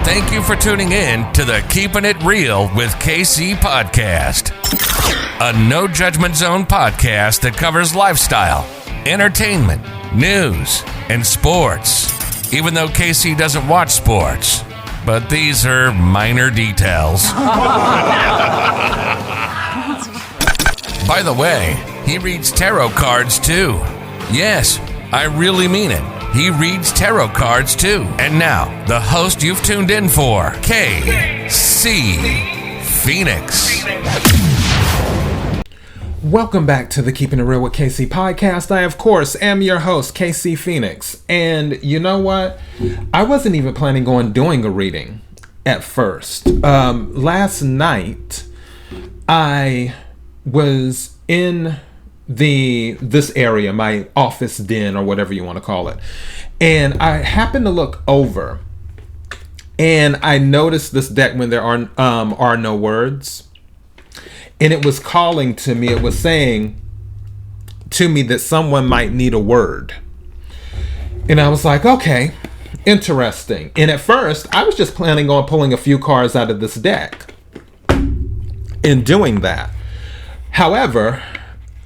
Thank you for tuning in to the Keeping It Real with KC podcast, a no judgment zone podcast that covers lifestyle, entertainment, news, and sports. Even though KC doesn't watch sports, but these are minor details. By the way, he reads tarot cards too. Yes, I really mean it. He reads tarot cards too. And now, the host you've tuned in for, KC Phoenix. Welcome back to the Keeping It Real with KC podcast. I, of course, am your host, KC Phoenix. And you know what? I wasn't even planning on doing a reading at first. Last night, I was in this area, my office den or whatever you want to call it, and I happened to look over and I noticed this deck when there are no words, and it was calling to me. It was saying to me that someone might need a word, and I was like, okay, interesting. And at first I was just planning on pulling a few cards out of this deck and doing that. However,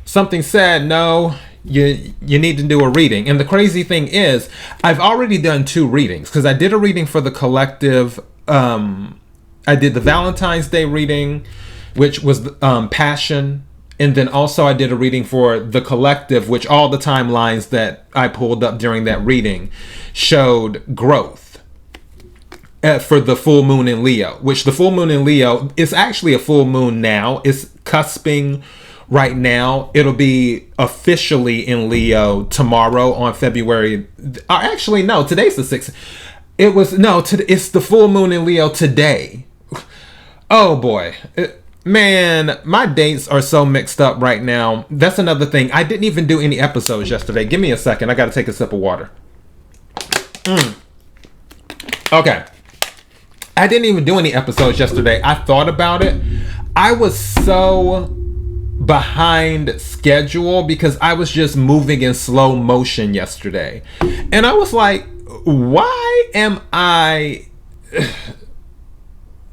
something said, no, you need to do a reading. And the crazy thing is, I've already done 2 readings, because I did a reading for the collective. I did the Valentine's Day reading, which was passion. And then also I did a reading for the collective, which all the timelines that I pulled up during that reading showed growth. For the full moon in Leo, which the full moon in Leo is actually a full moon now. It's cusping right now. It'll be officially in Leo tomorrow on February. Actually, no, today's the 6th. It's the full moon in Leo today. Oh boy. Man, my dates are so mixed up right now. That's another thing. I didn't even do any episodes yesterday. Give me a second. I got to take a sip of water. Okay. I didn't even do any episodes yesterday. I thought about it. I was so behind schedule because I was just moving in slow motion yesterday. And I was like, why am I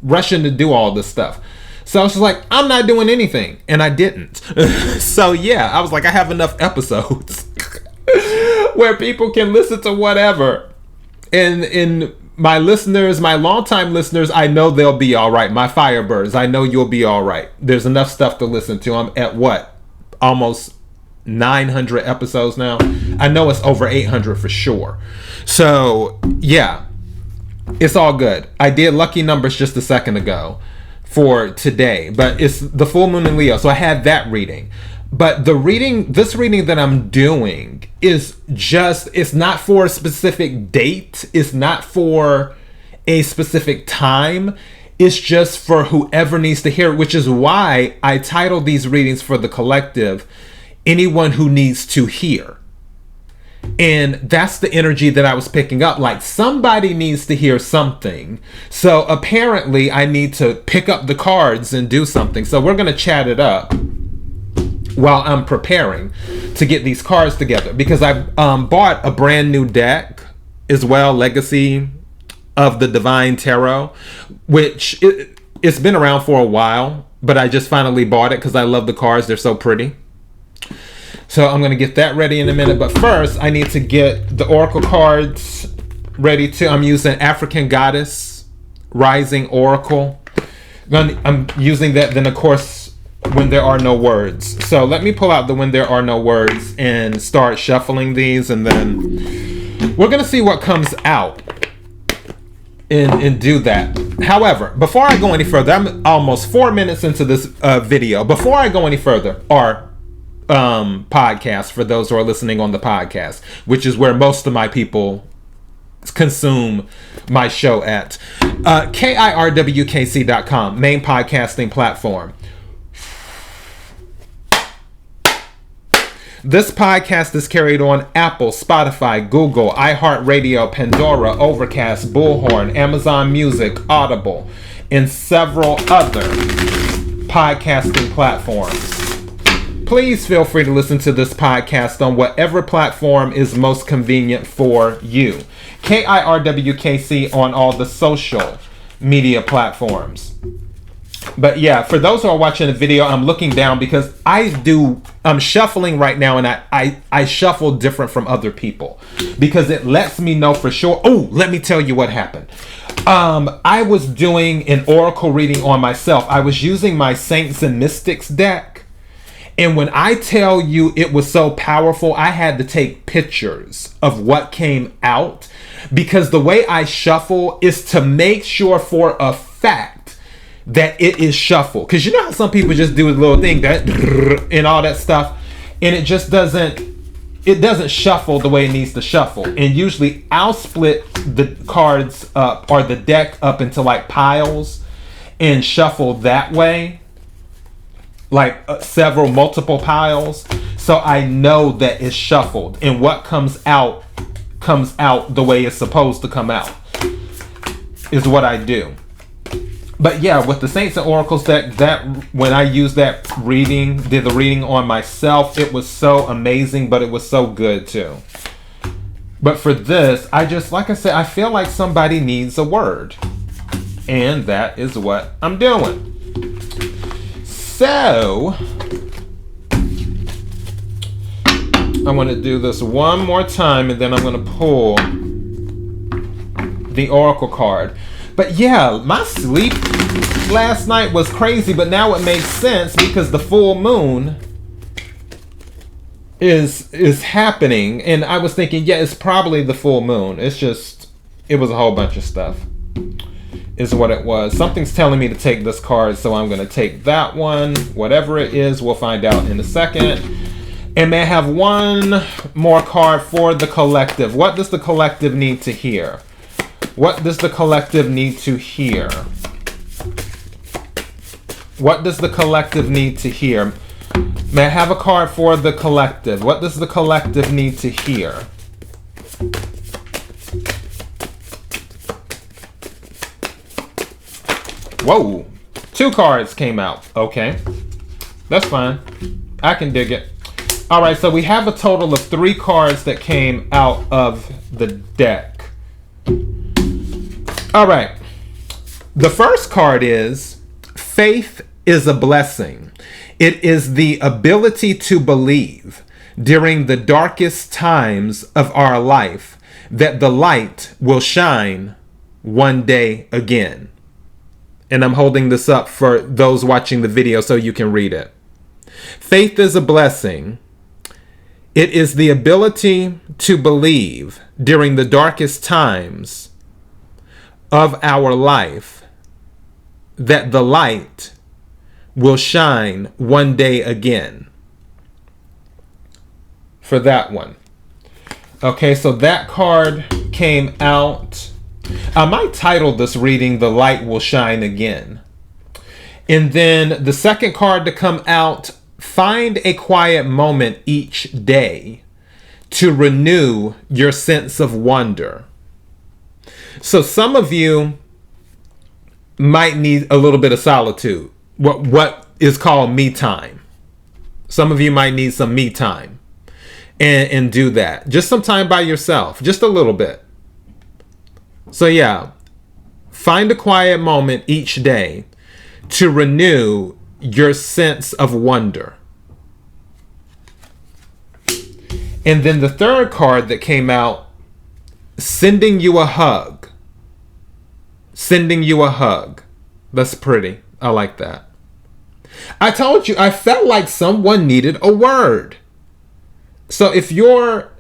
rushing to do all this stuff? So I was just like, I'm not doing anything. And I didn't. So yeah, I was like, I have enough episodes where people can listen to whatever. And my listeners, my longtime listeners, I know they'll be all right. My Firebirds, I know you'll be all right. There's enough stuff to listen to. I'm at what? Almost 900 episodes now. I know it's over 800 for sure. So, yeah, it's all good. I did lucky numbers just a second ago for today, but it's the full moon in Leo. So I had that reading. But this reading that I'm doing is just, it's not for a specific date. It's not for a specific time. It's just for whoever needs to hear it, which is why I titled these readings for the collective, anyone who needs to hear. And that's the energy that I was picking up. Like, somebody needs to hear something. So apparently I need to pick up the cards and do something. So we're going to chat it up while I'm preparing to get these cards together, because I bought a brand new deck as well, Legacy of the Divine Tarot, which it's been around for a while, but I just finally bought it because I love the cards. They're so pretty. So I'm going to get that ready in a minute, but first I need to get the Oracle cards ready too. I'm using African Goddess Rising Oracle. I'm using that, then of course When There Are No Words. So let me pull out the When There Are No Words and start shuffling these, and then we're gonna see what comes out and do that. However, before I go any further, I'm almost 4 minutes into this video. Before I go any further, or podcast, for those who are listening on the podcast, which is where most of my people consume my show at, KIRWKC.com, main podcasting platform. This podcast is carried on Apple, Spotify, Google, iHeartRadio, Pandora, Overcast, Bullhorn, Amazon Music, Audible, and several other podcasting platforms. Please feel free to listen to this podcast on whatever platform is most convenient for you. KIRWKC on all the social media platforms. But yeah, for those who are watching the video, I'm looking down because I'm shuffling right now, and I shuffle different from other people because it lets me know for sure. Oh, let me tell you what happened. I was doing an oracle reading on myself. I was using my Saints and Mystics deck. And when I tell you it was so powerful, I had to take pictures of what came out because the way I shuffle is to make sure for a fact that it is shuffled. Because you know how some people just do a little thing that and all that stuff, and it just doesn't shuffle the way it needs to shuffle. And usually I'll split the cards up or the deck up into like piles and shuffle that way, like multiple piles, so I know that it's shuffled and what comes out the way it's supposed to come out is what I do. But yeah, with the Saints and Oracles deck, that when I used that reading, did the reading on myself, it was so amazing, but it was so good too. But for this, like I said, I feel like somebody needs a word. And that is what I'm doing. So, I want to do this one more time, and then I'm going to pull the Oracle card. But yeah, my sleep last night was crazy, but now it makes sense because the full moon is happening, and I was thinking, yeah, it's probably the full moon. It was a whole bunch of stuff is what it was. Something's telling me to take this card, so I'm going to take that one. Whatever it is, we'll find out in a second. And may I have one more card for the collective. What does the collective need to hear? What does the collective need to hear? What does the collective need to hear? May I have a card for the collective? What does the collective need to hear? Whoa, 2 cards came out. Okay, that's fine. I can dig it. All right, so we have a total of 3 cards that came out of the deck. All right, the first card is faith is a blessing. It is the ability to believe during the darkest times of our life that the light will shine one day again. And I'm holding this up for those watching the video so you can read it. Faith is a blessing. It is the ability to believe during the darkest times of our life that the light will shine one day again. For that one. Okay, so that card came out. I might title this reading, The Light Will Shine Again. And then the second card to come out, find a quiet moment each day to renew your sense of wonder. So some of you might need a little bit of solitude. What is called me time. Some of you might need some me time. And do that. Just some time by yourself. Just a little bit. So yeah, find a quiet moment each day to renew your sense of wonder. And then the third card that came out, sending you a hug. Sending you a hug. That's pretty. I like that. I told you, I felt like someone needed a word. So if you're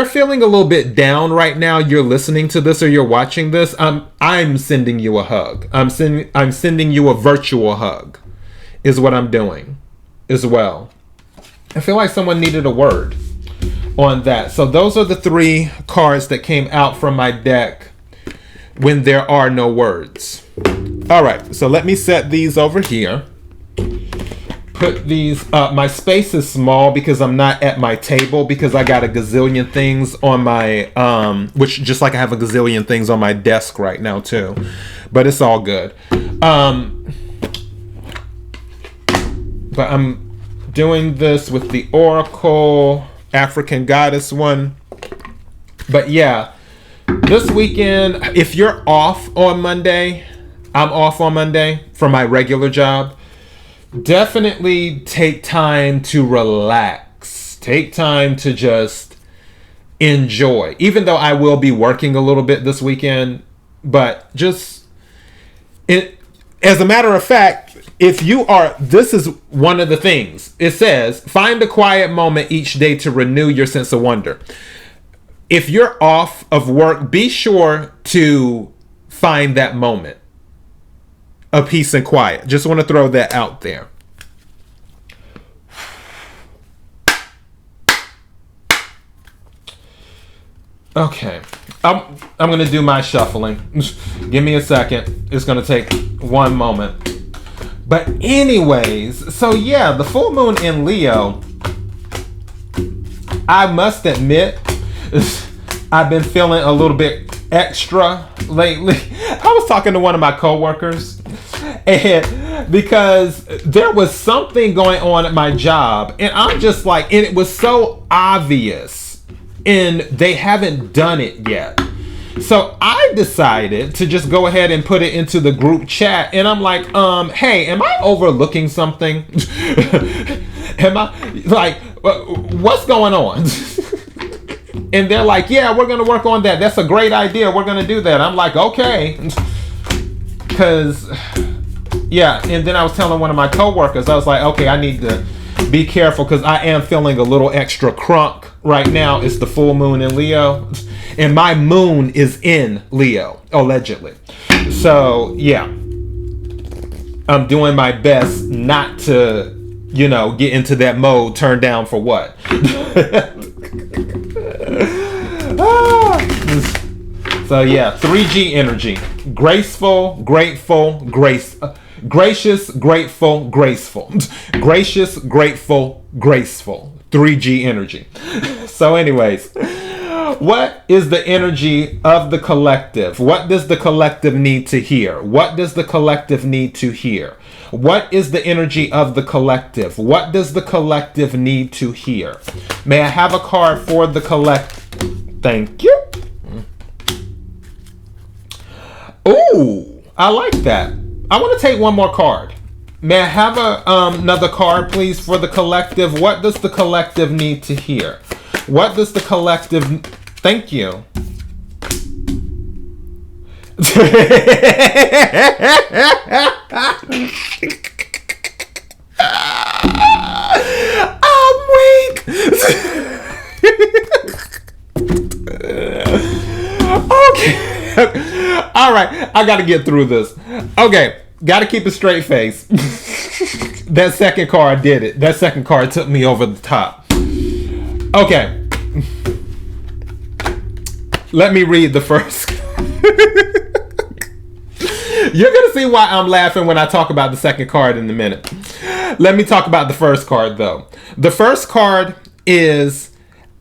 feeling a little bit down right now, you're listening to this or you're watching this, I'm sending you a hug. I'm sending you a virtual hug is what I'm doing as well. I feel like someone needed a word on that. So those are the 3 cards that came out from my deck when there are no words. All right, so let me set these over here. Put these up. My space is small because I'm not at my table because I got a gazillion things on my which just like I have a gazillion things on my desk right now too, but it's all good. But I'm doing this with the Oracle African Goddess one. But yeah, this weekend, if you're off on Monday, I'm off on Monday for my regular job. Definitely take time to relax. Take time to just enjoy. Even though I will be working a little bit this weekend, but just as a matter of fact, if you are, this is one of the things. It says, find a quiet moment each day to renew your sense of wonder. If you're off of work, be sure to find that moment of peace and quiet. Just want to throw that out there. Okay, I'm gonna do my shuffling. Give me a second. It's gonna take one moment. But anyways, so yeah, the full moon in Leo, I must admit, I've been feeling a little bit extra lately. I was talking to one of my coworkers, and because there was something going on at my job, and I'm just like, and it was so obvious, and they haven't done it yet. So I decided to just go ahead and put it into the group chat, and I'm like, hey, am I overlooking something? Am I like, what's going on? And they're like, yeah, we're gonna work on that. That's a great idea. We're gonna do that. I'm like, okay. Cause yeah, and then I was telling one of my coworkers, I was like, okay, I need to be careful because I am feeling a little extra crunk right now. It's the full moon in Leo, and my moon is in Leo, allegedly. So yeah, I'm doing my best not to, get into that mode. Turn down for what? So yeah, 3G energy. Graceful, grateful, gracious, grateful, graceful. Gracious, grateful, graceful. 3G energy. So anyways, what is the energy of the collective? What does the collective need to hear? What does the collective need to hear? What is the energy of the collective? What does the collective need to hear? May I have a card for the collective? Thank you. Ooh, I like that. I want to take one more card. May I have another card, please, for the collective? What does the collective need to hear? What does the collective... Thank you. I'm weak. Okay. All right. I got to get through this. Okay. Got to keep a straight face. That second card did it. That second card took me over the top. Okay. Let me read the first. You're going to see why I'm laughing when I talk about the second card in a minute. Let me talk about the first card, though. The first card is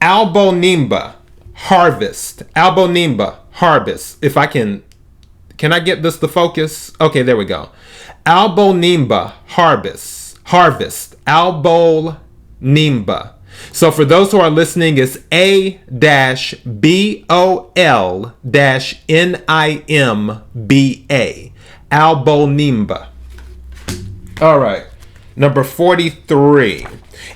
Albonimba, Harvest. Albonimba, Harvest. If I can I get this to focus? Okay, there we go. Albonimba, Harvest. Albonimba. So for those who are listening, it's A-BOL-NIMBA. Albonimba. All right. Number 43.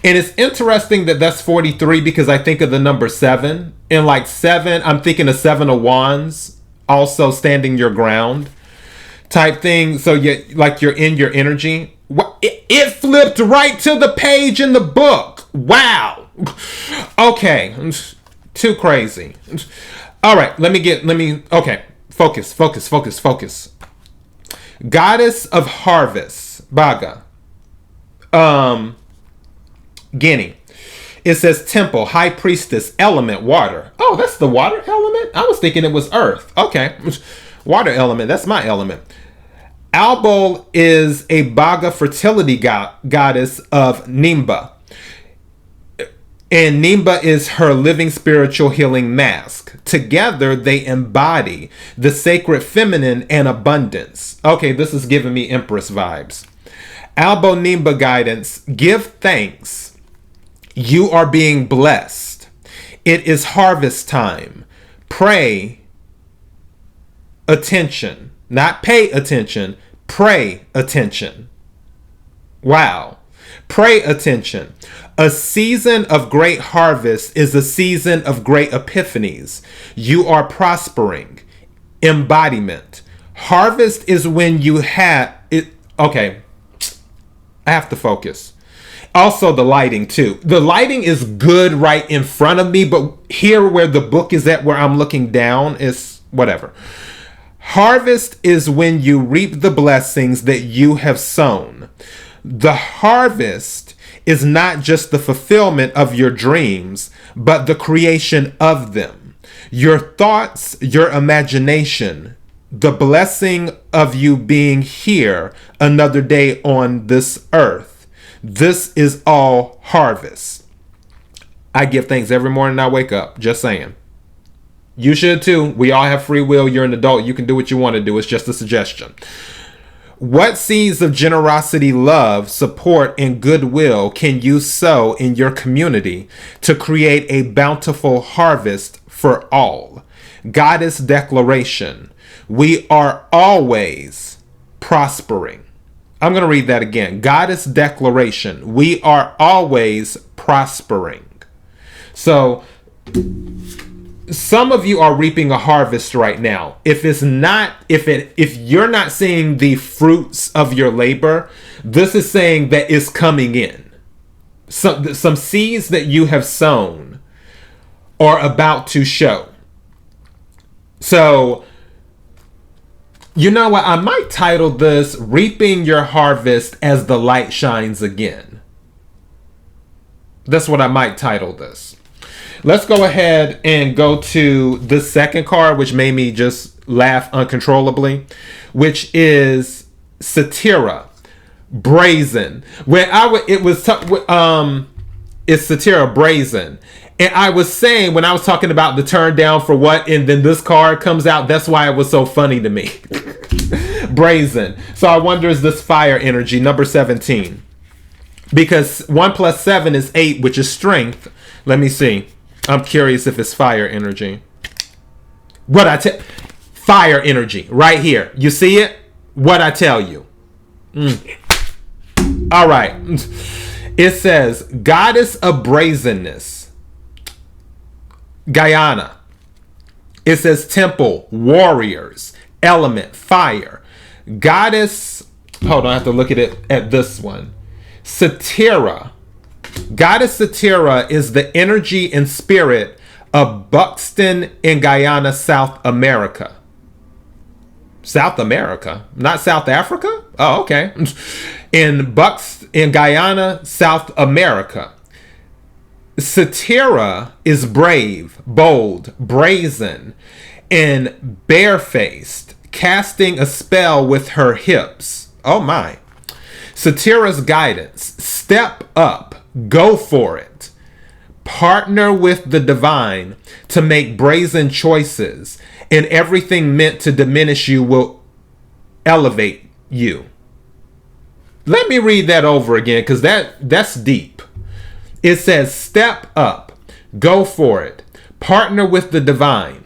And it's interesting that that's 43 because I think of the number 7. And like 7, I'm thinking of 7 of Wands. Also standing your ground type thing. So you're in your energy. It flipped right to the page in the book. Wow. Okay. Too crazy. All right. Okay. Focus. Goddess of Harvest. Baga. Guinea. It says temple, high priestess, element, water. Oh, that's the water element? I was thinking it was earth. Okay. Water element. That's my element. Albol is a Baga fertility goddess of Nimba. And Nimba is her living spiritual healing mask. Together, they embody the sacred feminine and abundance. Okay, this is giving me Empress vibes. Albo Nimba guidance. Give thanks. You are being blessed. It is harvest time. Pray attention. Not pay attention, pray attention. Wow. Pray attention. A season of great harvest is a season of great epiphanies. You are prospering. Embodiment. Harvest is when you have it. Okay. I have to focus. Also, the lighting too. The lighting is good right in front of me, but here where the book is at, where I'm looking down, is whatever. Harvest is when you reap the blessings that you have sown. The harvest is not just the fulfillment of your dreams, but the creation of them. Your thoughts, your imagination, the blessing of you being here another day on this earth. This is all harvest. I give thanks every morning I wake up. Just saying. You should too. We all have free will. You're an adult. You can do what you want to do. It's just a suggestion. What seeds of generosity, love, support, and goodwill can you sow in your community to create a bountiful harvest for all? Goddess declaration. We are always prospering. I'm going to read that again. Goddess declaration. We are always prospering. So, some of you are reaping a harvest right now. If you're not seeing the fruits of your labor, this is saying that it's coming in. Some seeds that you have sown are about to show. So, you know what? I might title this Reaping Your Harvest as the Light Shines Again. That's what I might title this. Let's go ahead and go to the second card, which made me just laugh uncontrollably, which is Satira, Brazen. It's Satira, Brazen. And I was saying, when I was talking about the turn down for what, and then this card comes out, that's why it was so funny to me. Brazen. So I wonder, is this fire energy, number 17? Because 1 plus 7 is 8, which is strength. Let me see. I'm curious if it's fire energy. Fire energy, right here. You see it? What I tell you. All right. It says, Goddess of Brazenness, Guyana. It says temple, warriors, element, fire. Goddess, hold on, I have to look at it at this one. Satira. Goddess Satira is the energy and spirit of Buxton in Guyana, South America. South America? Not South Africa? Oh, okay. In Guyana, South America. Satira is brave, bold, brazen, and barefaced, casting a spell with her hips. Oh my. Satira's guidance. Step up. Go for it. Partner with the divine to make brazen choices, and everything meant to diminish you will elevate you. Let me read that over again, because that's deep. It says, step up, go for it, partner with the divine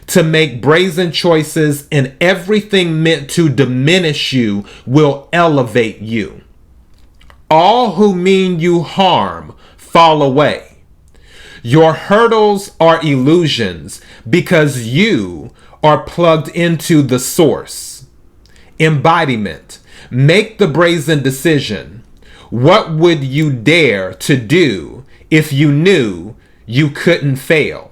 to make brazen choices, and everything meant to diminish you will elevate you. All who mean you harm fall away. Your hurdles are illusions because you are plugged into the source. Embodiment. Make the brazen decision. What would you dare to do if you knew you couldn't fail?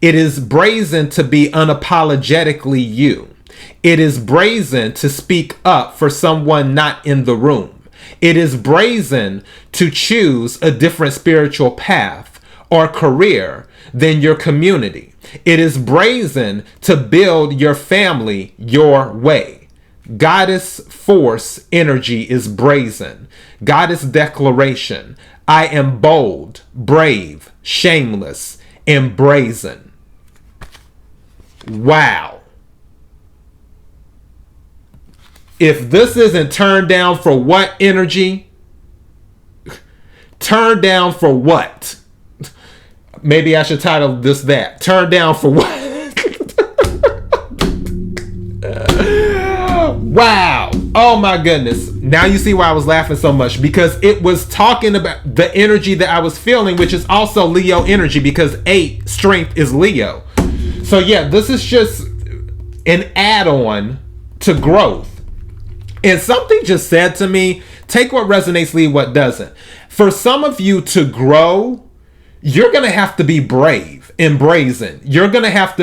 It is brazen to be unapologetically you. It is brazen to speak up for someone not in the room. It is brazen to choose a different spiritual path or career than your community. It is brazen to build your family your way. Goddess force energy is brazen. Goddess declaration. I am bold, brave, shameless, and brazen. Wow. If this isn't turned down for what energy? Turned down for what? Maybe I should title this that. Turned down for what? Wow. Oh my goodness. Now you see why I was laughing so much, because it was talking about the energy that I was feeling, which is also Leo energy, because 8 strength is Leo. So yeah, this is just an add-on to growth. And something just said to me, take what resonates, leave what doesn't. For some of you to grow, you're going to have to be brave and brazen. You're going to have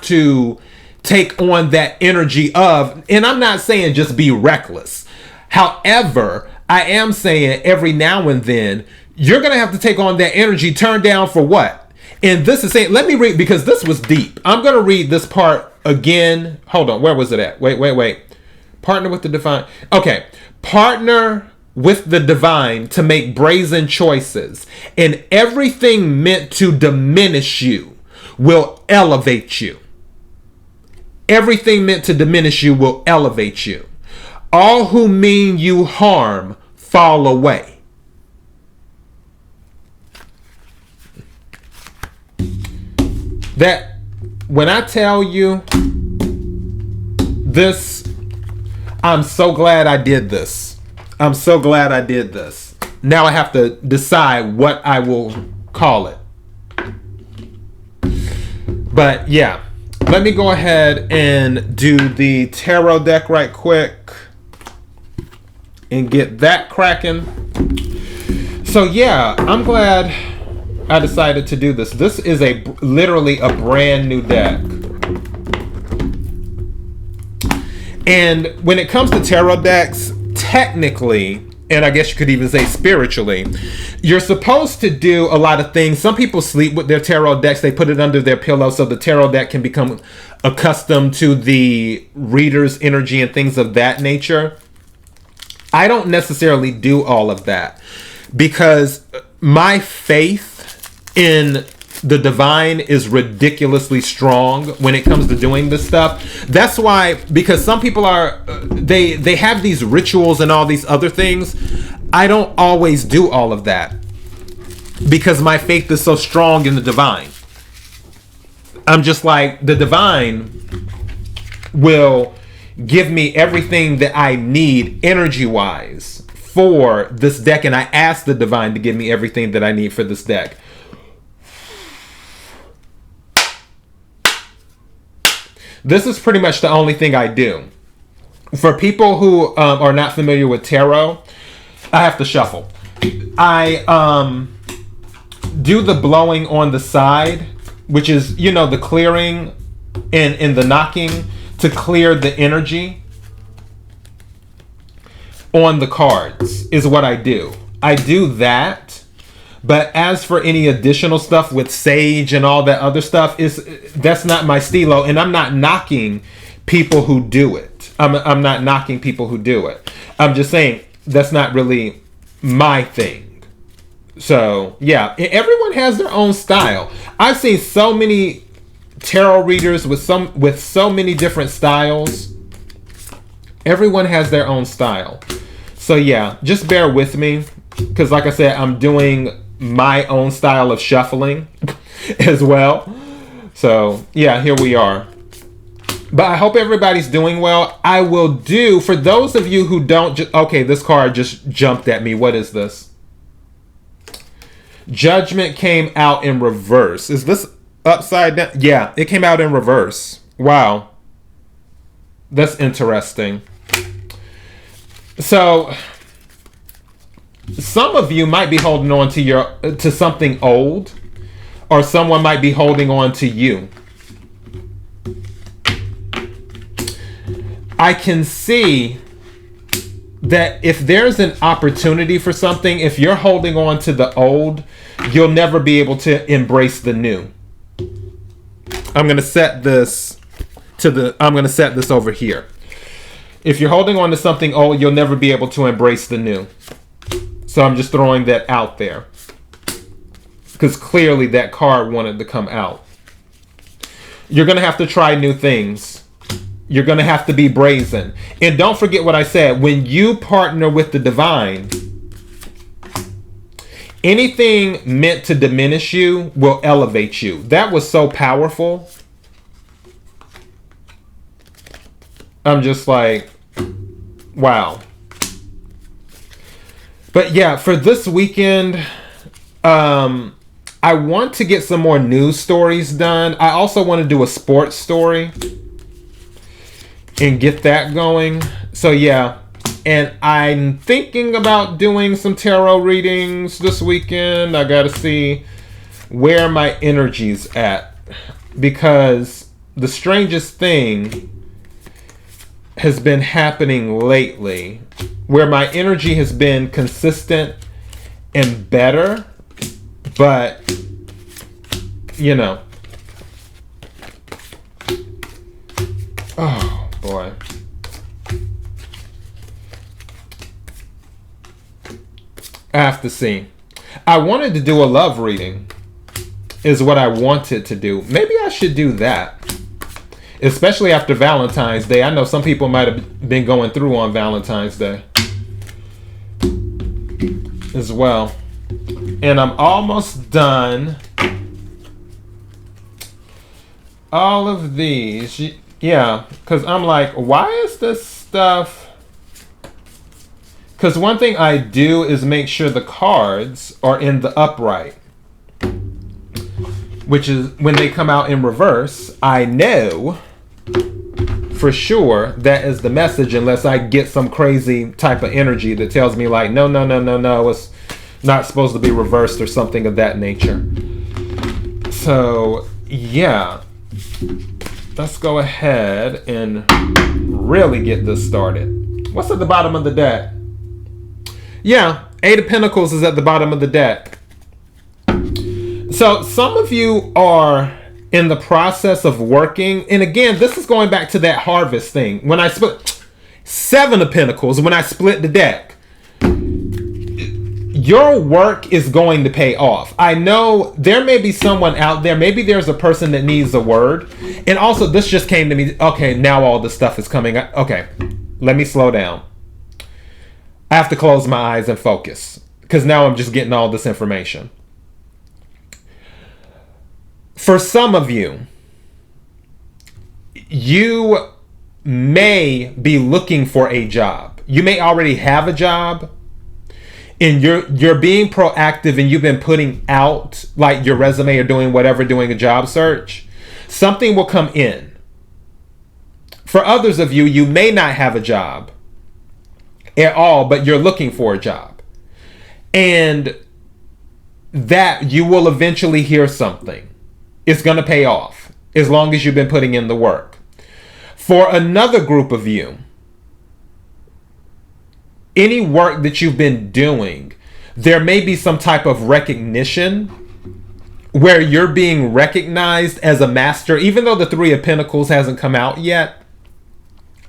to take on that energy of, and I'm not saying just be reckless. However, I am saying every now and then, you're going to have to take on that energy, turn down for what? And this is saying, let me read, because this was deep. I'm going to read this part again. Hold on. Where was it at? Wait. Partner with the divine. Okay. Partner with the divine to make brazen choices, and everything meant to diminish you will elevate you. Everything meant to diminish you will elevate you. All who mean you harm fall away. That, when I tell you this, I'm so glad I did this. I'm so glad I did this. Now I have to decide what I will call it. But yeah. Let me go ahead and do the tarot deck right quick and get that cracking. So yeah, I'm glad I decided to do this. This is literally a brand new deck. And when it comes to tarot decks, technically, and I guess you could even say spiritually, you're supposed to do a lot of things. Some people sleep with their tarot decks. They put it under their pillow so the tarot deck can become accustomed to the reader's energy and things of that nature. I don't necessarily do all of that, because my faith in the divine is ridiculously strong when it comes to doing this stuff. That's why, because some people are, they have these rituals and all these other things. I don't always do all of that because my faith is so strong in the divine. I'm just like, the divine will give me everything that I need energy-wise for this deck, and I ask the divine to give me everything that I need for this deck. This is pretty much the only thing I do. For people who are not familiar with tarot, I have to shuffle. I do the blowing on the side, which is, the clearing and the knocking to clear the energy on the cards is what I do. I do that. But as for any additional stuff with sage and all that other stuff, that's not my stilo, and I'm not knocking people who do it. I'm not knocking people who do it. I'm just saying that's not really my thing. So yeah, everyone has their own style. I've seen so many tarot readers with so many different styles. Everyone has their own style. So yeah, just bear with me, because like I said, I'm doing my own style of shuffling as well. So yeah, here we are. But I hope everybody's doing well. I will do, for those of you who don't, okay, this card just jumped at me. What is this? Judgment came out in reverse. Is this upside down? Yeah, it came out in reverse. Wow. That's interesting. So some of you might be holding on to something old, or someone might be holding on to you. I can see that if there's an opportunity for something, if you're holding on to the old, you'll never be able to embrace the new. I'm going to set this over here. If you're holding on to something old, you'll never be able to embrace the new. So I'm just throwing that out there, because clearly that card wanted to come out. You're going to have to try new things. You're going to have to be brazen. And don't forget what I said. When you partner with the divine, anything meant to diminish you will elevate you. That was so powerful. I'm just like, wow. But yeah, for this weekend, I want to get some more news stories done. I also want to do a sports story and get that going. So yeah, and I'm thinking about doing some tarot readings this weekend. I gotta see where my energy's at, because the strangest thing has been happening lately where my energy has been consistent and better, but you know, oh boy. I have to see. I wanted to do a love reading is what I wanted to do. Maybe I should do that. Especially after Valentine's Day. I know some people might have been going through on Valentine's Day as well. And I'm almost done all of these. Yeah, because I'm like, why is this stuff? Because one thing I do is make sure the cards are in the upright, which is when they come out in reverse, I know for sure that is the message, unless I get some crazy type of energy that tells me like, no, it's not supposed to be reversed or something of that nature. So yeah, let's go ahead and really get this started. What's at the bottom of the deck? Yeah, Eight of Pentacles is at the bottom of the deck. So some of you are in the process of working. And again, this is going back to that harvest thing. When I split Seven of Pentacles, when I split the deck, your work is going to pay off. I know there may be someone out there. Maybe there's a person that needs a word. And also, this just came to me. Okay, now all this stuff is coming. Okay, let me slow down. I have to close my eyes and focus, because now I'm just getting all this information. For some of you, you may be looking for a job. You may already have a job, and you're being proactive, and you've been putting out like your resume or doing a job search. Something will come in. For others of you, you may not have a job at all, but you're looking for a job, and that you will eventually hear something. It's going to pay off as long as you've been putting in the work. For another group of you, any work that you've been doing, there may be some type of recognition where you're being recognized as a master. Even though the Three of Pentacles hasn't come out yet,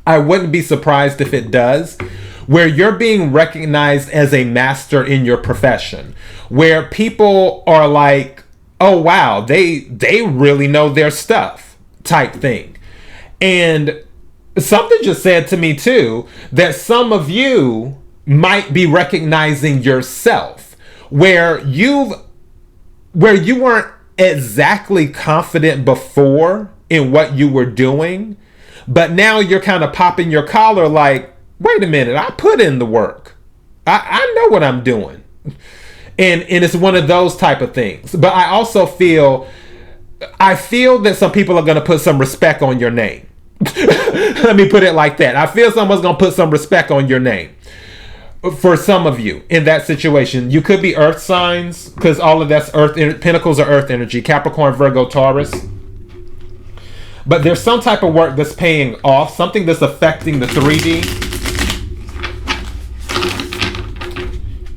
I wouldn't be surprised if it does, where you're being recognized as a master in your profession, where people are like, oh wow, they really know their stuff type thing. And something just said to me too that some of you might be recognizing yourself where you weren't exactly confident before in what you were doing, but now you're kind of popping your collar like, wait a minute, I put in the work. I know what I'm doing. And it's one of those type of things. But I also feel that some people are going to put some respect on your name. Let me put it like that. I feel someone's going to put some respect on your name. For some of you in that situation, you could be earth signs, because all of that's earth. Pentacles are earth energy. Capricorn, Virgo, Taurus. But there's some type of work that's paying off. Something that's affecting the 3D.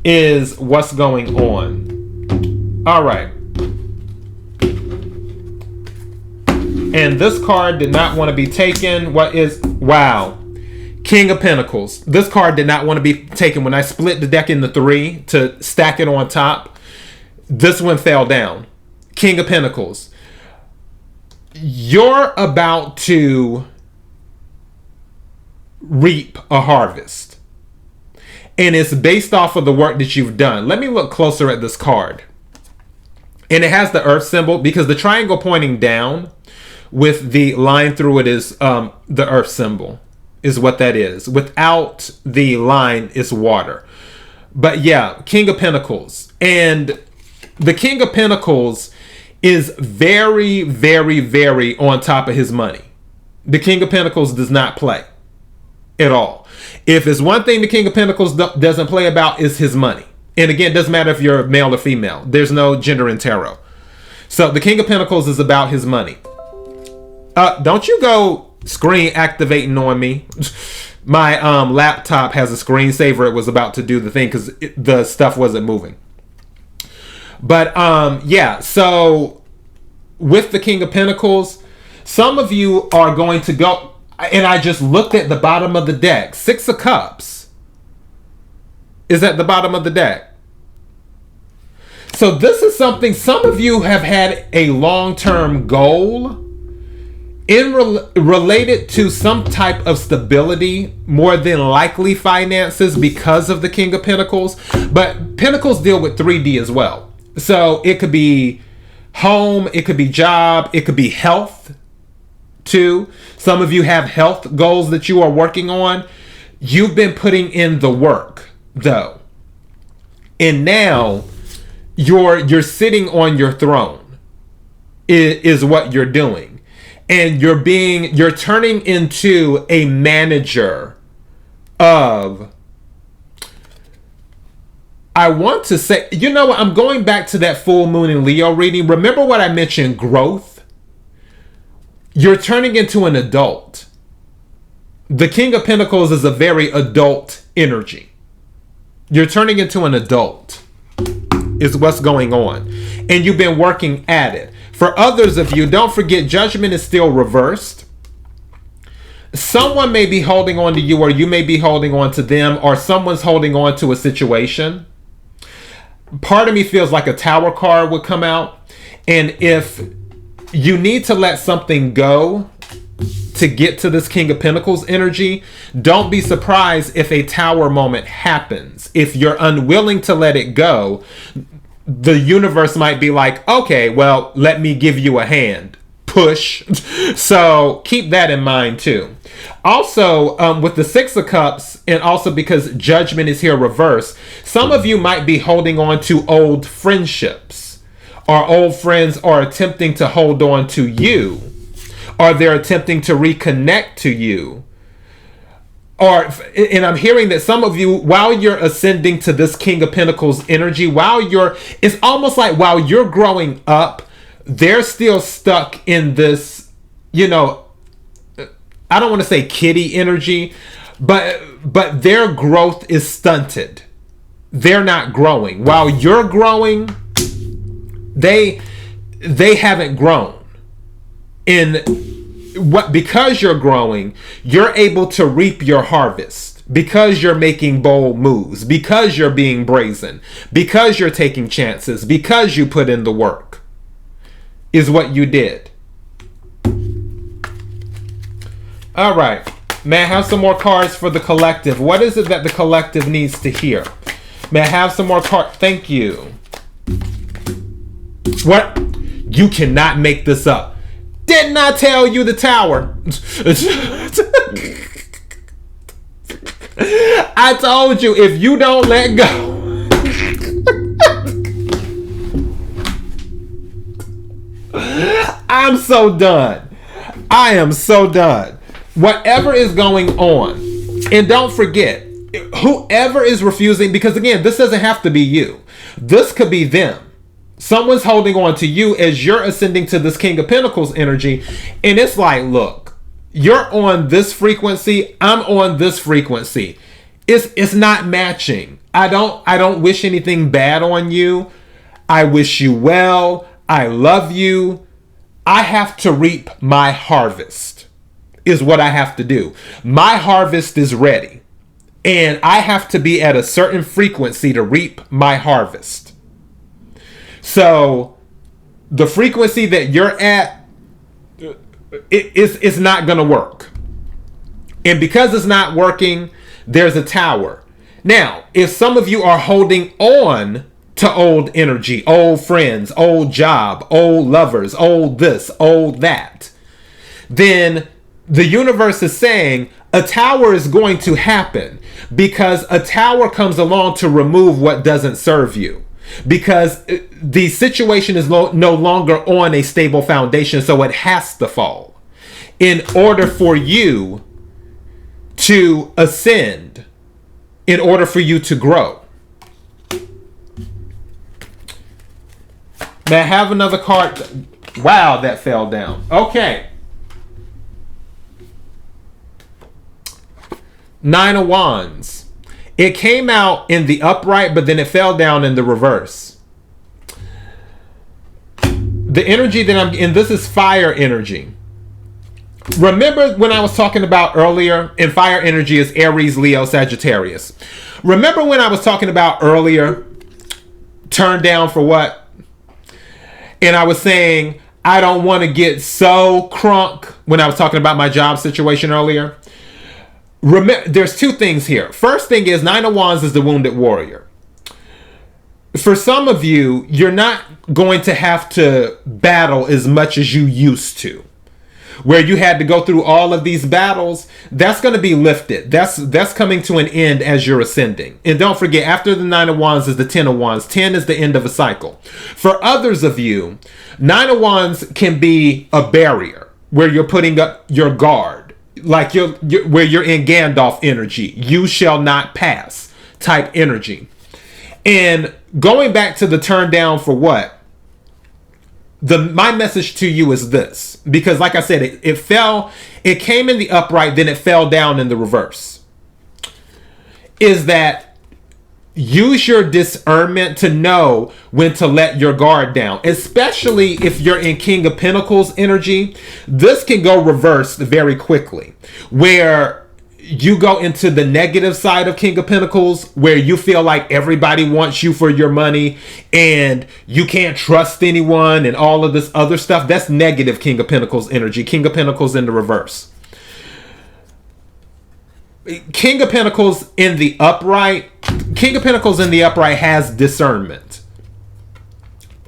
Is what's going on. All right. And this card did not want to be taken. Wow. King of Pentacles. This card did not want to be taken. When I split the deck into 3 to stack it on top, this one fell down. King of Pentacles. You're about to reap a harvest. And it's based off of the work that you've done. Let me look closer at this card. And it has the earth symbol, because the triangle pointing down with the line through it is the earth symbol. is what that is. Without the line, it's water. But yeah, King of Pentacles. And the King of Pentacles is very, very, very on top of his money. The King of Pentacles does not play at all. If there's one thing the King of Pentacles doesn't play about, is his money. And again, it doesn't matter if you're male or female. There's no gender in tarot. So the King of Pentacles is about his money. Don't you go screen activating on me. My laptop has a screensaver. It was about to do the thing because the stuff wasn't moving. But yeah, so with the King of Pentacles, some of you are going to go, and I just looked at the bottom of the deck. 6 of Cups is at the bottom of the deck. So this is something, some of you have had a long-term goal related to some type of stability, more than likely finances, because of the King of Pentacles. But Pentacles deal with 3D as well. So it could be home, it could be job, it could be health too. Some of you have health goals that you are working on. You've been putting in the work though. And now you're sitting on your throne is what you're doing. And you're turning into a manager of, I want to say, you know what? I'm going back to that full moon in Leo reading. Remember what I mentioned, growth? You're turning into an adult. The King of Pentacles is a very adult energy. You're turning into an adult is what's going on. And you've been working at it. For others of you, don't forget, Judgment is still reversed. Someone may be holding on to you, or you may be holding on to them, or someone's holding on to a situation. Part of me feels like a Tower card would come out. And if you need to let something go to get to this King of Pentacles energy, don't be surprised if a Tower moment happens. If you're unwilling to let it go, the universe might be like, okay, well, let me give you a hand. Push. So keep that in mind too. Also, with the 6 of Cups, and also because Judgment is here reversed, some of you might be holding on to old friendships, or old friends are attempting to hold on to you, or they're attempting to reconnect to you. And I'm hearing that some of you, while you're ascending to this King of Pentacles energy, it's almost like while you're growing up, they're still stuck in this, I don't want to say kiddie energy, but their growth is stunted. They're not growing. While you're growing, they haven't grown. Because you're growing, you're able to reap your harvest, because you're making bold moves, because you're being brazen, because you're taking chances, because you put in the work, is what you did. All right. May I have some more cards for the collective? What is it that the collective needs to hear? May I have some more cards? Thank you. What? You cannot make this up. Didn't I tell you the Tower? I told you, if you don't let go. I'm so done. I am so done. Whatever is going on, and don't forget, whoever is refusing, because again, this doesn't have to be you. This could be them. Someone's holding on to you as you're ascending to this King of Pentacles energy. And it's like, look, you're on this frequency. I'm on this frequency. It's not matching. I don't wish anything bad on you. I wish you well. I love you. I have to reap my harvest is what I have to do. My harvest is ready. And I have to be at a certain frequency to reap my harvest. So the frequency that you're at, it's not going to work. And because it's not working, there's a Tower. Now, if some of you are holding on to old energy, old friends, old job, old lovers, old this, old that, then the universe is saying a tower is going to happen because a tower comes along to remove what doesn't serve you. Because the situation is no longer on a stable foundation, so it has to fall in order for you to ascend, in order for you to grow. May I have another card? Wow, that fell down. Okay. Nine of Wands. It came out in the upright, but then it fell down in the reverse. The energy that I'm in, this is fire energy. Remember when I was talking about earlier, and fire energy is Aries, Leo, Sagittarius. Remember when I was talking about earlier, turned down for what? And I was saying, I don't want to get so crunk when I was talking about my job situation earlier. Remember, there's two things here. First thing is, Nine of Wands is the wounded warrior. For some of you, you're not going to have to battle as much as you used to. Where you had to go through all of these battles, that's going to be lifted. That's coming to an end as you're ascending. And don't forget, after the Nine of Wands is the Ten of Wands. 10 is the end of a cycle. For others of you, Nine of Wands can be a barrier where you're putting up your guard. Like where you're in Gandalf energy. You shall not pass type energy. And going back to the turn down for what? My message to you is this, because like I said, it came in the upright, then it fell down in the reverse. Is that use your discernment to know when to let your guard down, especially if you're in King of Pentacles energy. This can go reversed very quickly, where you go into the negative side of King of Pentacles, where you feel like everybody wants you for your money and you can't trust anyone and all of this other stuff. That's negative King of Pentacles energy. King of Pentacles in the reverse. King of Pentacles in the upright. King of Pentacles in the upright has discernment.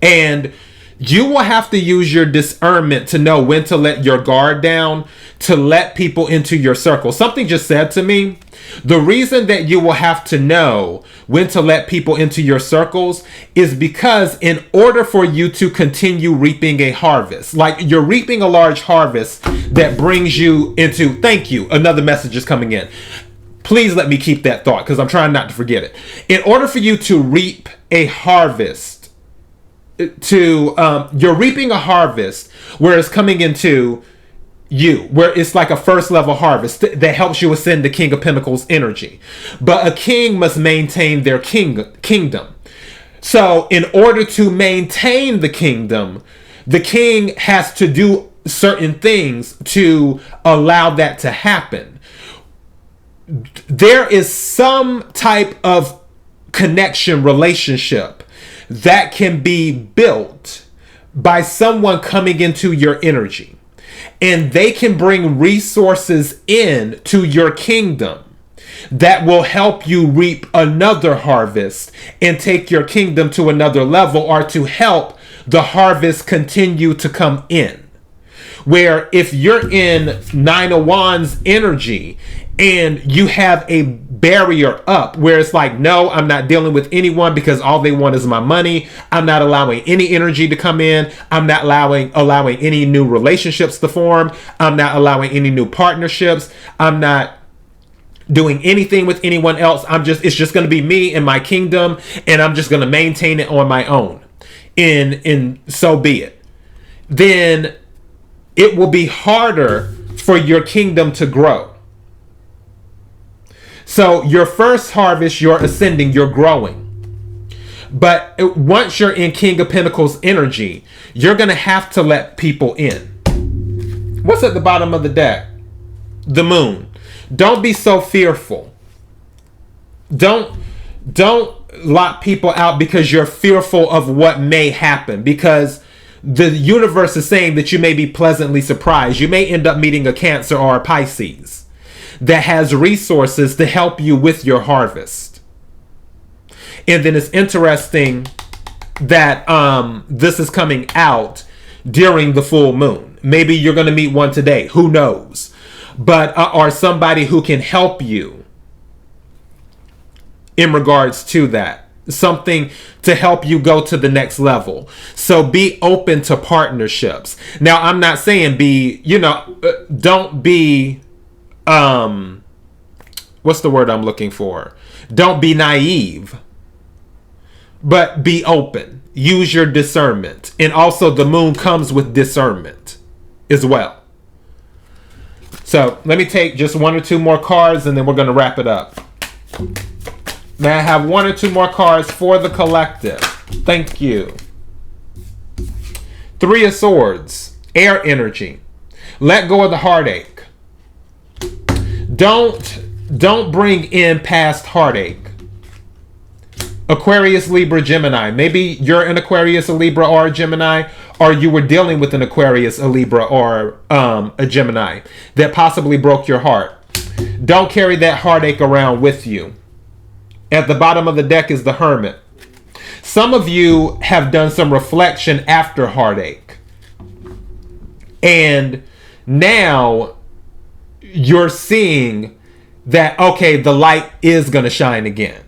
And you will have to use your discernment to know when to let your guard down, to let people into your circle. Something just said to me, the reason that you will have to know when to let people into your circles is because in order for you to continue reaping a harvest, like you're reaping a large harvest that brings you into, thank you, another message is coming in. Please let me keep that thought because I'm trying not to forget it. In order for you to reap a harvest, you're reaping a harvest where it's coming into you, where it's like a first level harvest that helps you ascend the King of Pentacles energy. But a king must maintain their kingdom. So in order to maintain the kingdom, the king has to do certain things to allow that to happen. There is some type of connection, relationship that can be built by someone coming into your energy, and they can bring resources in to your kingdom that will help you reap another harvest and take your kingdom to another level, or to help the harvest continue to come in. Where if you're in Nine of Wands energy and you have a barrier up where it's like, no, I'm not dealing with anyone because all they want is my money. I'm not allowing any energy to come in. I'm not allowing any new relationships to form. I'm not allowing any new partnerships. I'm not doing anything with anyone else. It's just going to be me and my kingdom, and I'm just going to maintain it on my own. In so be it. Then it will be harder for your kingdom to grow. So your first harvest, you're ascending, you're growing. But once you're in King of Pentacles energy, you're going to have to let people in. What's at the bottom of the deck? The moon. Don't be so fearful. Don't lock people out because you're fearful of what may happen, because the universe is saying that you may be pleasantly surprised. You may end up meeting a Cancer or a Pisces that has resources to help you with your harvest. And then it's interesting that this is coming out during the full moon. Maybe you're going to meet one today. Who knows? but or somebody who can help you in regards to that. Something to help you go to the next level. So be open to partnerships. Now, I'm not saying don't be, what's the word I'm looking for? Don't be naive, but be open. Use your discernment. And also the moon comes with discernment as well. So let me take just one or two more cards and then we're going to wrap it up. May I have one or two more cards for the collective? Thank you. Three of Swords, air energy. Let go of the heartache. Don't bring in past heartache. Aquarius, Libra, Gemini. Maybe you're an Aquarius, a Libra, or a Gemini, or you were dealing with an Aquarius, a Libra, or a Gemini that possibly broke your heart. Don't carry that heartache around with you. At the bottom of the deck is the Hermit. Some of you have done some reflection after heartache. And now you're seeing that, okay, the light is going to shine again.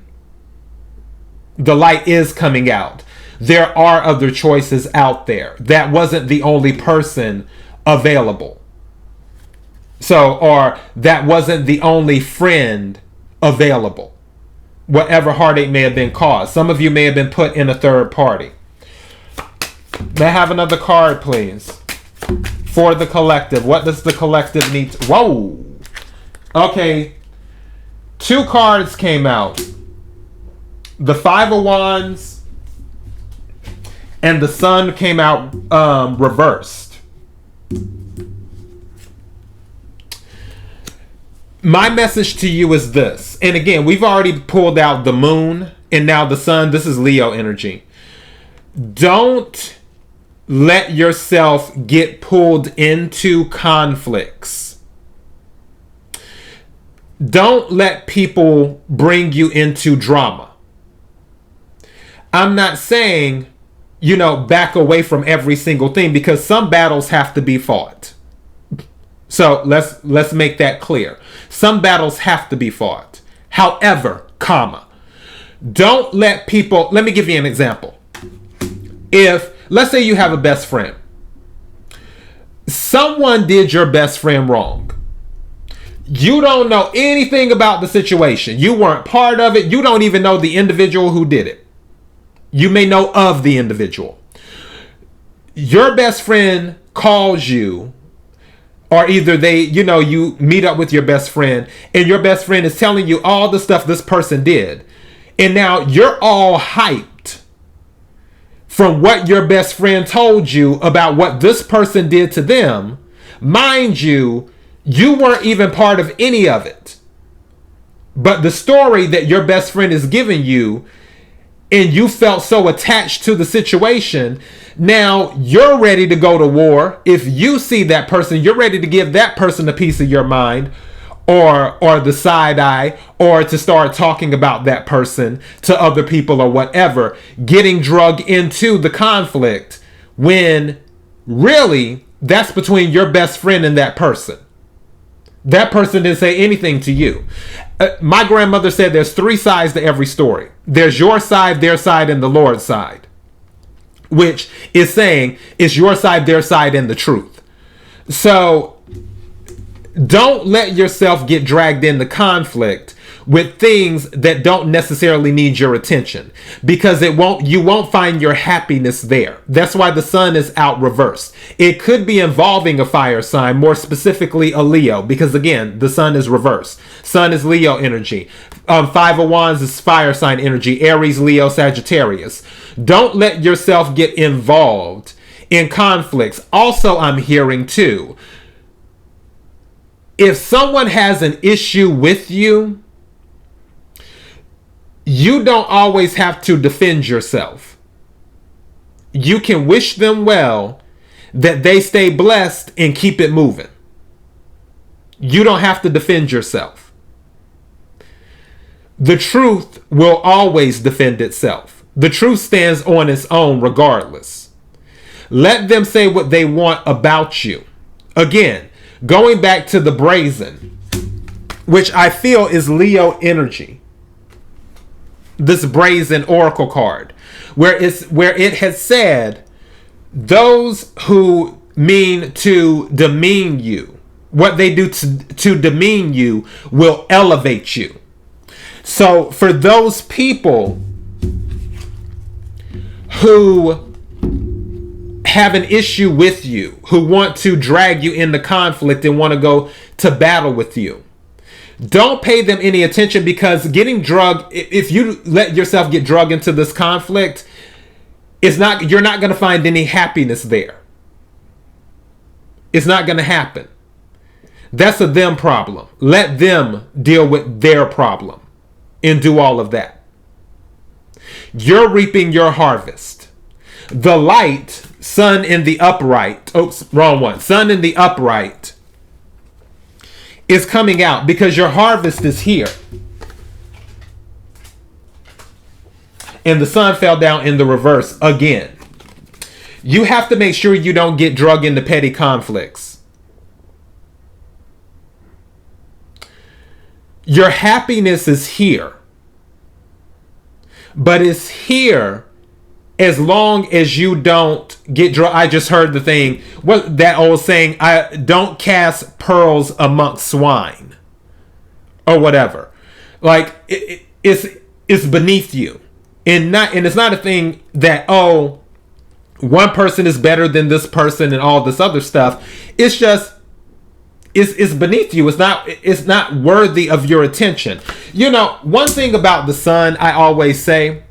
The light is coming out. There are other choices out there. That wasn't the only person available. So, or that wasn't the only friend available. Whatever heartache may have been caused. Some of you may have been put in a third party. May I have another card, please? For the collective. What does the collective need to... Whoa! Okay. Two cards came out. The Five of Wands and the Sun came out reversed. My message to you is this. And again, we've already pulled out the moon and now the sun. This is Leo energy. Don't let yourself get pulled into conflicts. Don't let people bring you into drama. I'm not saying, back away from every single thing, because some battles have to be fought. So let's make that clear. Some battles have to be fought. However, don't let people... Let me give you an example. If, let's say you have a best friend. Someone did your best friend wrong. You don't know anything about the situation. You weren't part of it. You don't even know the individual who did it. You may know of the individual. Your best friend calls you, or either you meet up with your best friend and your best friend is telling you all the stuff this person did. And now you're all hyped from what your best friend told you about what this person did to them. Mind you, you weren't even part of any of it. But the story that your best friend is giving you, and you felt so attached to the situation, now you're ready to go to war. If you see that person, you're ready to give that person a piece of your mind, or the side eye, or to start talking about that person to other people or whatever, getting drugged into the conflict when really that's between your best friend and that person. That person didn't say anything to you. My grandmother said there's three sides to every story. There's your side, their side, and the Lord's side. Which is saying it's your side, their side, and the truth. So don't let yourself get dragged into conflict with things that don't necessarily need your attention, because you won't find your happiness there. That's why the sun is out reversed. It could be involving a fire sign, more specifically a Leo, because again, the sun is reversed. Sun is Leo energy. Five of Wands is fire sign energy. Aries, Leo, Sagittarius. Don't let yourself get involved in conflicts. Also, I'm hearing too, if someone has an issue with you, you don't always have to defend yourself. You can wish them well, that they stay blessed, and keep it moving. You don't have to defend yourself. The truth will always defend itself. The truth stands on its own regardless. Let them say what they want about you. Again, Going back to the brazen, which I feel is Leo energy. This brazen oracle card, where it has said, those who mean to demean you, what they do to demean you will elevate you. So for those people who have an issue with you, who want to drag you into conflict and want to go to battle with you, don't pay them any attention, because getting drugged, if you let yourself get drugged into this conflict, you're not going to find any happiness there. It's not going to happen. That's a them problem. Let them deal with their problem and do all of that. You're reaping your harvest. The light, sun in the upright. Oops, wrong one. Sun in the upright is coming out because your harvest is here. And the sun fell down in the reverse again. You have to make sure you don't get drugged into petty conflicts. Your happiness is here. But it's here as long as you don't get drugged. I just heard the thing, what that old saying, I don't cast pearls amongst swine or whatever. Like it's beneath you. And it's not a thing that, oh, one person is better than this person and all this other stuff. It's just it's beneath you. It's not worthy of your attention. You know, one thing about the sun, I always say,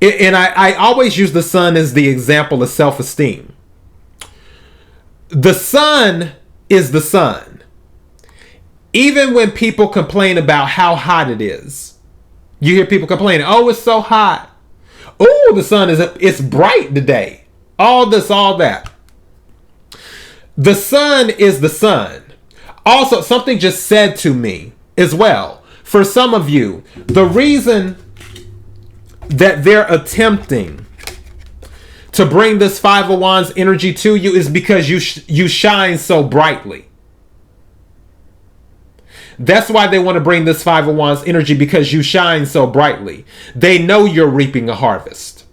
and I always use the sun as the example of self-esteem. The sun is the sun. Even when people complain about how hot it is, you hear people complaining, oh, it's so hot. Oh, the sun it's bright today. All this, all that. The sun is the sun. Also, something just said to me as well. For some of you, the reason that they're attempting to bring this Five of Wands energy to you is because you shine so brightly. That's why they want to bring this Five of Wands energy, because you shine so brightly. They know you're reaping a harvest.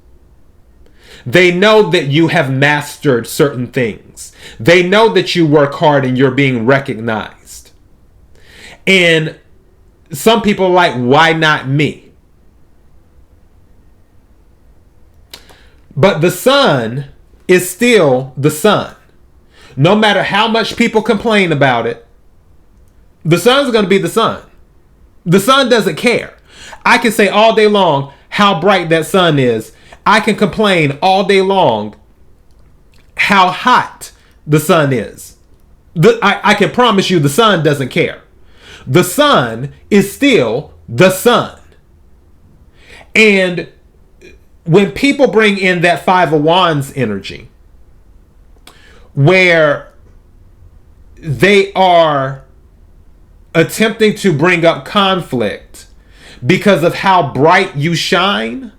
They know that you have mastered certain things. They know that you work hard and you're being recognized. And some people are like, why not me? But the sun is still the sun. No matter how much people complain about it, the sun's going to be the sun. The sun doesn't care. I can say all day long how bright that sun is. I can complain all day long how hot the sun is. I can promise you the sun doesn't care. The sun is still the sun. And when people bring in that Five of Wands energy, where they are attempting to bring up conflict because of how bright you shine,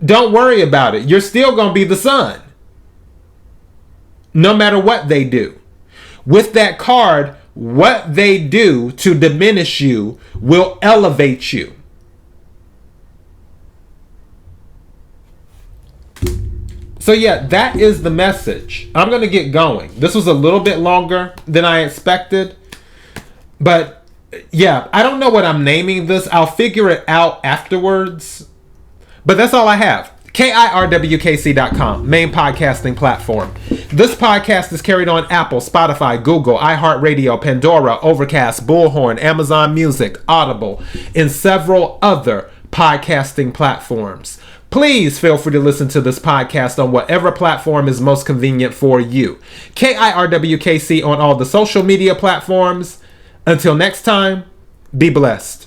don't worry about it. You're still going to be the sun, no matter what they do. With that card, what they do to diminish you will elevate you. So yeah, that is the message. I'm going to get going. This was a little bit longer than I expected. But yeah, I don't know what I'm naming this. I'll figure it out afterwards. But that's all I have. KIRWKC.com, main podcasting platform. This podcast is carried on Apple, Spotify, Google, iHeartRadio, Pandora, Overcast, Bullhorn, Amazon Music, Audible, and several other podcasting platforms. Please feel free to listen to this podcast on whatever platform is most convenient for you. KIRWKC on all the social media platforms. Until next time, be blessed.